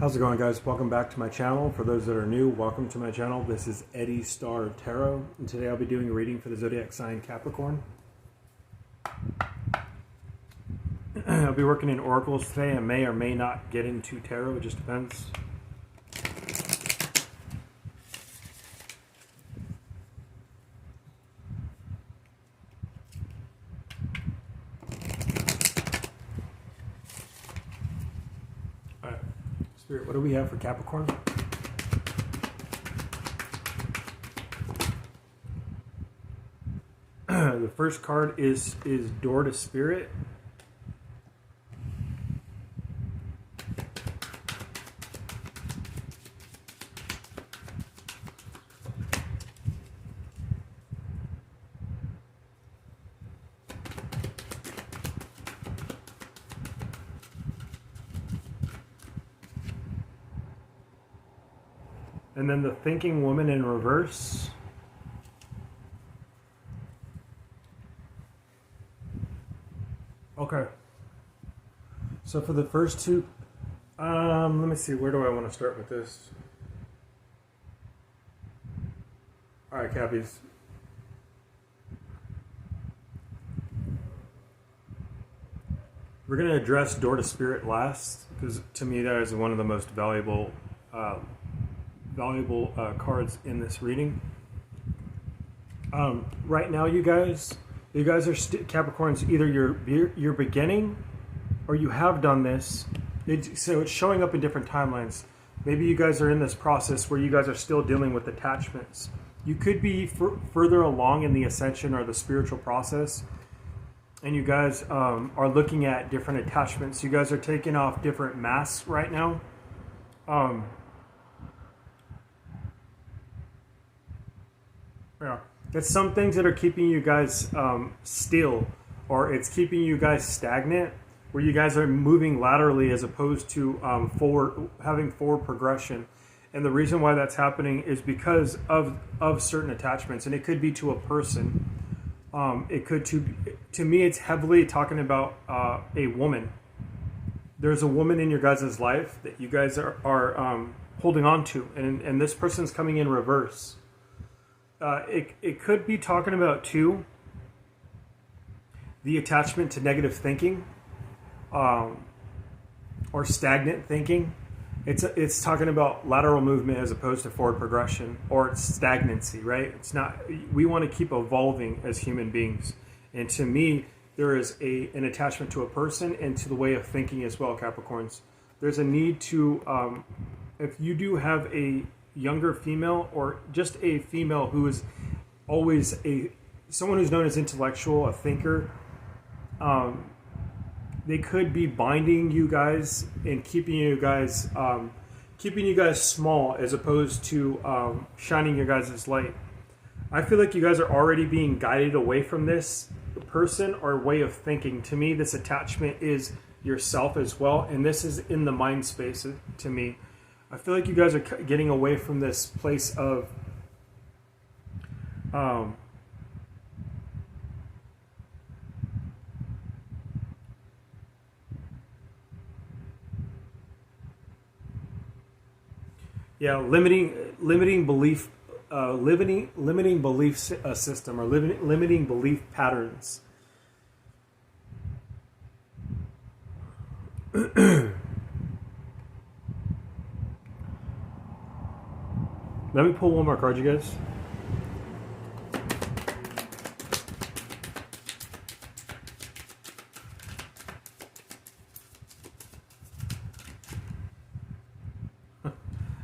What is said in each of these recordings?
How's it going, guys? Welcome back to my channel. For those that are new, welcome to my channel. This is Eddie Star of Tarot, and today I'll be doing a reading for the zodiac sign Capricorn. I'll be working in oracles today. I may or may not get into tarot. It just depends. All right, Spirit, what do we have for Capricorn? The first card is Door to Spirit. And then the Thinking Woman in reverse. Okay. So for the first two, let me see, where do I want to start with this? All right, Cappies. We're going to address Door to Spirit last, because to me that is one of the most valuable cards in this reading. Right now, you guys are Capricorns. Either you're beginning, or you have done this. So it's showing up in different timelines. Maybe you guys are in this process where you guys are still dealing with attachments. You could be further along in the ascension or the spiritual process, and you guys are looking at different attachments. You guys are taking off different masks right now. Yeah, it's some things that are keeping you guys still, or it's keeping you guys stagnant, where you guys are moving laterally as opposed to having forward progression. And the reason why that's happening is because of certain attachments, and it could be to a person. It could to me, it's heavily talking about a woman. There's a woman in your guys' life that you guys are holding on to, and this person's coming in reverse. It could be talking about, too, the attachment to negative thinking, or stagnant thinking. It's talking about lateral movement as opposed to forward progression, or stagnancy, right? It's not. We want to keep evolving as human beings, and to me, there is an attachment to a person and to the way of thinking as well, Capricorns. There's a need to, if you do have a younger female, or just a female who is always someone who's known as intellectual, a thinker, they could be binding you guys and keeping you guys small as opposed to shining your guys' light. I feel like you guys are already being guided away from this person or way of thinking. To me, this attachment is yourself as well, and this is in the mind space to me. I feel like you guys are getting away from this place of limiting belief system, or limiting belief patterns. Let me pull one more card, you guys.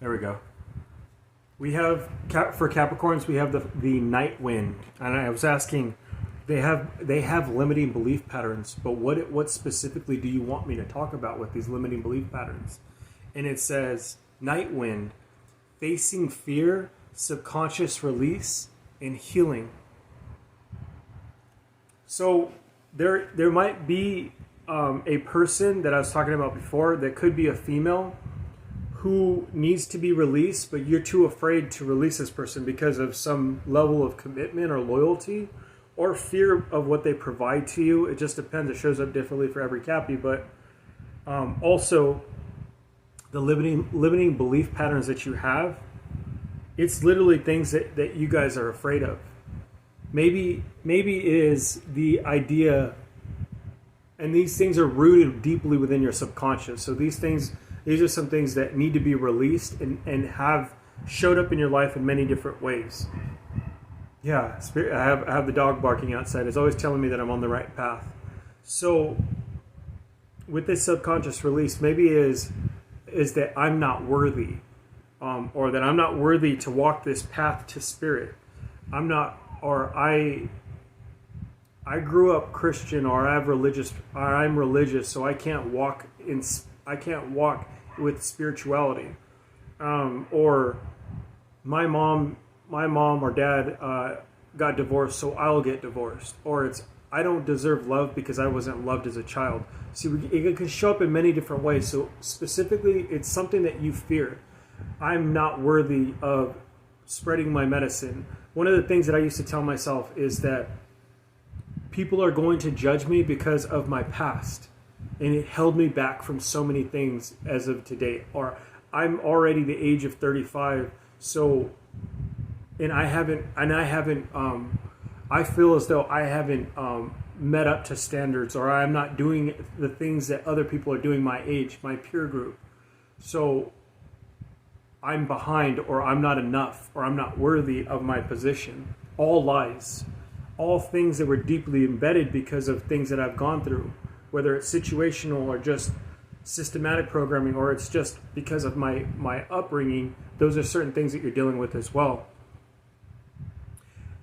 There we go. We have, for Capricorns, we have the night wind. And I was asking, they have limiting belief patterns, but what specifically do you want me to talk about with these limiting belief patterns? And it says, night wind, facing fear, subconscious release, and healing. So there might be a person that I was talking about before that could be a female who needs to be released, but you're too afraid to release this person because of some level of commitment or loyalty or fear of what they provide to you. It just depends. It shows up differently for every Cappy, but also the limiting belief patterns that you have, it's literally things that you guys are afraid of. Maybe it is the idea, and these things are rooted deeply within your subconscious. So these are some things that need to be released and have showed up in your life in many different ways. Yeah, I have the dog barking outside. It's always telling me that I'm on the right path. So with this subconscious release, maybe is that I'm not worthy, or that I'm not worthy to walk this path to spirit. I'm not, or I grew up Christian, or I'm religious, so I can't walk with spirituality. Or my mom or dad got divorced, so I'll get divorced. Or it's, I don't deserve love because I wasn't loved as a child. See, it can show up in many different ways. So specifically, it's something that you fear. I'm not worthy of spreading my medicine. One of the things that I used to tell myself is that people are going to judge me because of my past. And it held me back from so many things as of today. Or I'm already the age of 35, so, I feel as though I haven't met up to standards, or I'm not doing the things that other people are doing my age, my peer group. So I'm behind, or I'm not enough, or I'm not worthy of my position. All lies. All things that were deeply embedded because of things that I've gone through, whether it's situational or just systematic programming, or it's just because of my upbringing. Those are certain things that you're dealing with as well.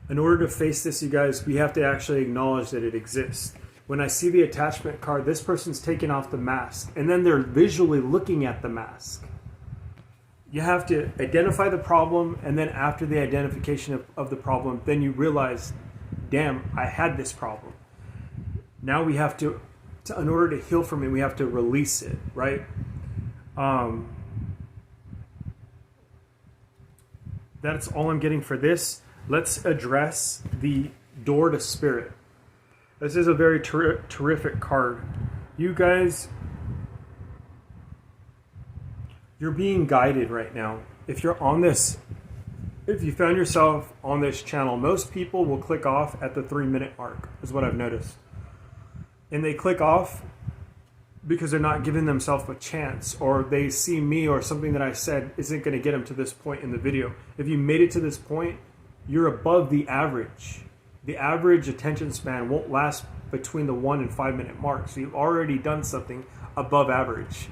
In order to face this, you guys, we have to actually acknowledge that it exists. When I see the attachment card, this person's taking off the mask, and then they're visually looking at the mask. You have to identify the problem, and then after the identification of the problem, then you realize, damn, I had this problem. Now we have to in order to heal from it, we have to release it, right? That's all I'm getting for this. Let's address the door to spirit. This is a very terrific card. You guys, you're being guided right now. If you found yourself on this channel, most people will click off at the 3-minute mark, is what I've noticed. And they click off because they're not giving themselves a chance, or they see me or something that I said isn't going to get them to this point in the video. If you made it to this point, you're above the average. The average attention span won't last between the 1 and 5 minute mark. So you've already done something above average.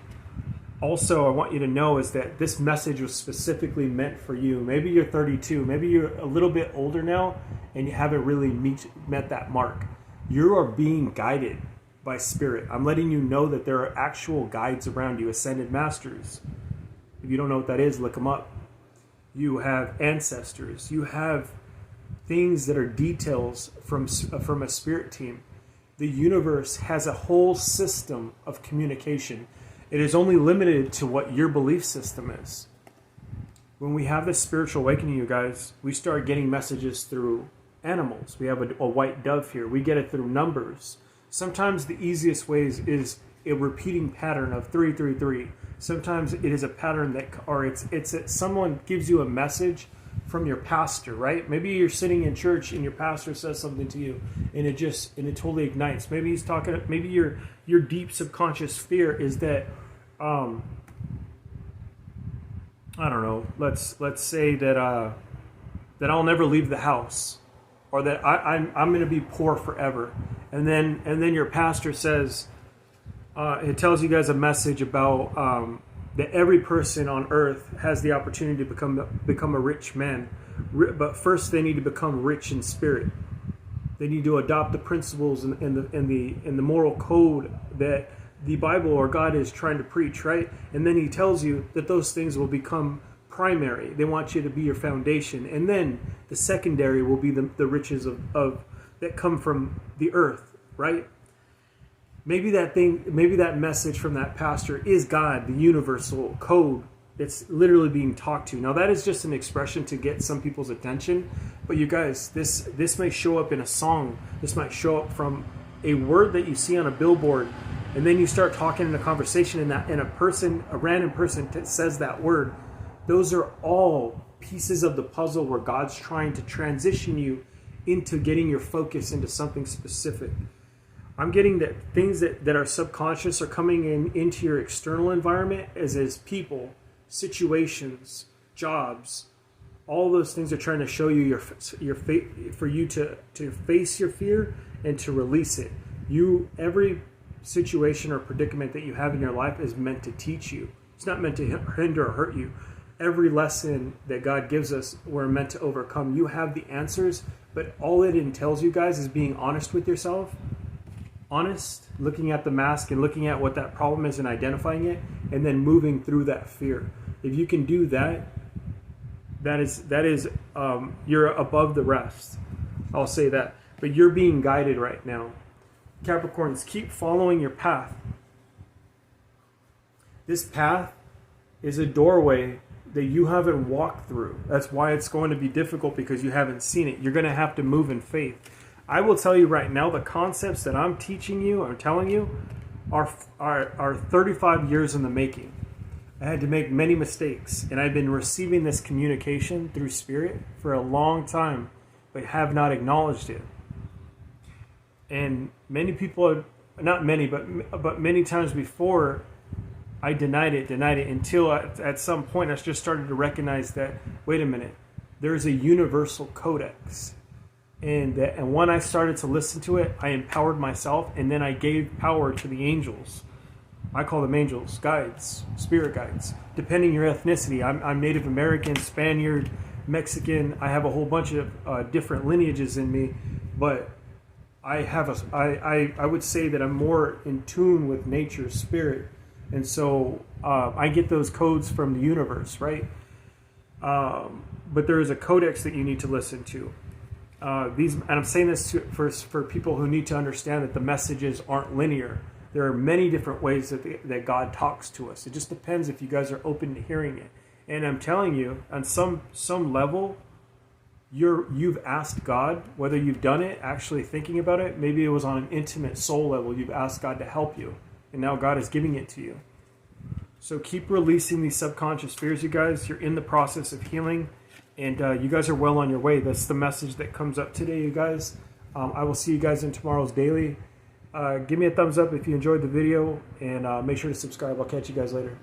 Also, I want you to know is that this message was specifically meant for you. Maybe you're 32, maybe you're a little bit older now and you haven't really met that mark. You are being guided by spirit. I'm letting you know that there are actual guides around you, ascended masters. If you don't know what that is, look them up. You have ancestors. You have things that are details from a spirit team. The universe has a whole system of communication. It is only limited to what your belief system is. When we have this spiritual awakening, you guys, we start getting messages through animals. We have a white dove here. We get it through numbers. Sometimes the easiest ways is a repeating pattern of 333. Sometimes it is a pattern that, or it's someone gives you a message from your pastor, right? Maybe you're sitting in church and your pastor says something to you, and it totally ignites. Maybe he's talking. Maybe your deep subconscious fear is that, I don't know. Let's say that I'll never leave the house, or that I'm going to be poor forever, and then your pastor says, it tells you guys a message about that every person on earth has the opportunity to become a rich man, but first they need to become rich in spirit. They need to adopt the principles and the moral code that the Bible or God is trying to preach, right? And then he tells you that those things will become primary. They want you to be your foundation, and then the secondary will be the riches of that come from the earth, right? Maybe that message from that pastor is God, the universal code that's literally being talked to. Now that is just an expression to get some people's attention, but you guys, this may show up in a song. This might show up from a word that you see on a billboard And then you start talking in a conversation, and a random person says that word. Those are all pieces of the puzzle where God's trying to transition you into getting your focus into something specific. I'm getting that things that are subconscious are coming into your external environment as people, situations, jobs. All those things are trying to show you for you to face your fear and to release it. Every situation or predicament that you have in your life is meant to teach you. It's not meant to hinder or hurt you. Every lesson that God gives us, we're meant to overcome. You have the answers, but all it entails, you guys, is being honest with yourself. Honest, looking at the mask and looking at what that problem is and identifying it, and then moving through that fear. If you can do that, that is you're above the rest. I'll say that. But you're being guided right now. Capricorns, keep following your path. This path is a doorway that you haven't walked through. That's why it's going to be difficult, because you haven't seen it. You're going to have to move in faith. I will tell you right now, the concepts that I'm teaching you or telling you are 35 years in the making. I had to make many mistakes, and I've been receiving this communication through spirit for a long time, but have not acknowledged it. And many people, not many, but many times before, I denied it until at some point I just started to recognize that, wait a minute, there's a universal codex. And when I started to listen to it, I empowered myself, and then I gave power to the angels. I call them angels, guides, spirit guides, depending your ethnicity. I'm Native American, Spaniard, Mexican. I have a whole bunch of different lineages in me, but I would say that I'm more in tune with nature's spirit. And so I get those codes from the universe, right? But there is a codex that you need to listen to. And I'm saying this for people who need to understand that the messages aren't linear. There are many different ways that God talks to us. It just depends if you guys are open to hearing it. And I'm telling you, on some level, you've asked God, whether you've done it, actually thinking about it. Maybe it was on an intimate soul level. You've asked God to help you, and now God is giving it to you. So keep releasing these subconscious fears, you guys. You're in the process of healing, and you guys are well on your way. That's the message that comes up today, you guys. I will see you guys in tomorrow's daily. Give me a thumbs up if you enjoyed the video, and make sure to subscribe. I'll catch you guys later.